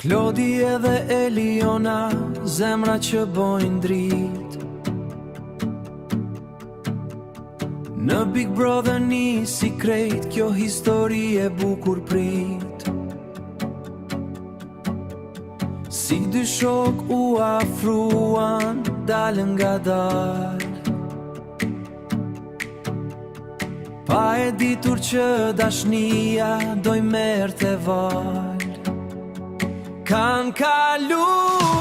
Klodi edhe Eliona, zemra që bojnë drit. Në Big Brother nisi krejt, kjo histori e bukur prit. Si dy shok u afruan, dalën nga dal, pa e ditur që dashnia doj merte val. Kan kalu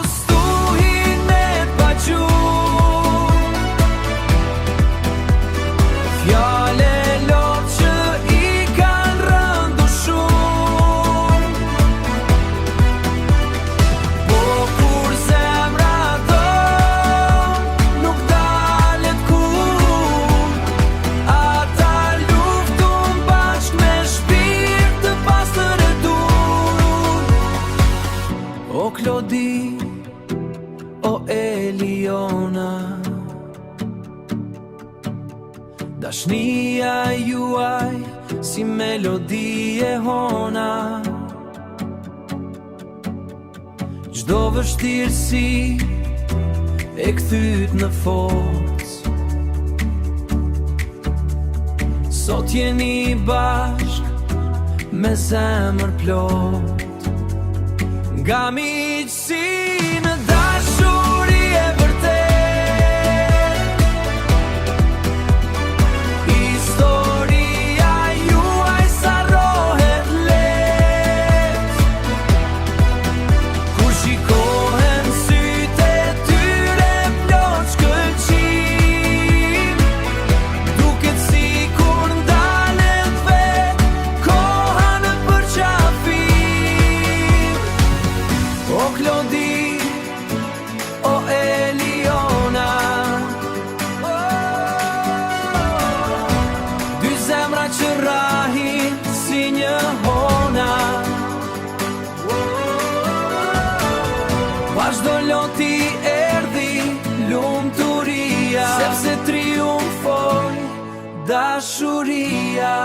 stuhimet pa gjuhë, fjale lot që i kan rëndu shumë, po kur zemra ton nuk dalet kur, ata luftun bashk me shpirt të pastër e dur. O Klodi, o Eliona, dashnia juaj si melodi e hona, çdo vështirësi e kthyt në forcë. Sot jeni bashk me zemër plot, nga miqësi në dashuri e vërtet. Historia juaj sarrohet let, kur shikohen sytë e tyre plot shkëlqim, duket sikur ndalet vet koha në përqafim. O Klodi, o Eliona, dy zemra që rahin si një hona, vazhdo loti erdhi lumturia, sepse triumfoi dashuria.